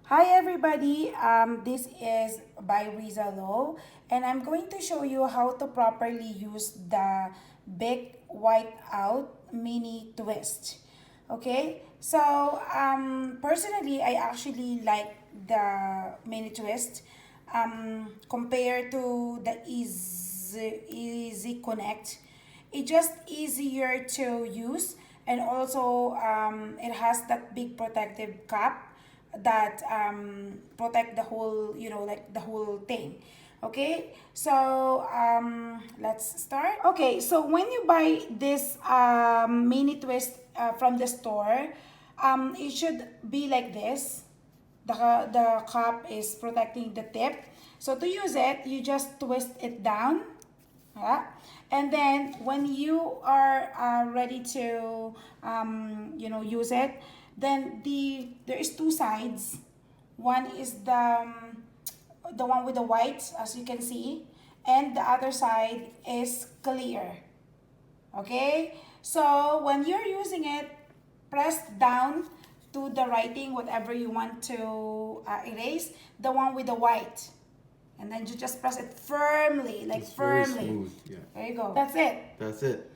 Hi everybody, this is by Riza Law, and I'm going to show you how to properly use the Big Whiteout Mini Twist. Okay, so personally, I actually like the Mini Twist compared to the Easy Connect. It's just easier to use, and also it has that big protective cap that protect the whole, like the whole thing. Okay, so let's start. Okay, so when you buy this mini twist from the store, it should be like this. The cup is protecting the tip. So to use it, you just twist it down. Yeah. And then when you are ready to use it, then there is two sides. One is the one with the white, as you can see, and the other side is clear. Okay, so when you're using it, press down to the writing, whatever you want to erase, the one with the white. And then you just press it firmly, like It's very firmly. smooth. Yeah. There you go. That's it. That's it.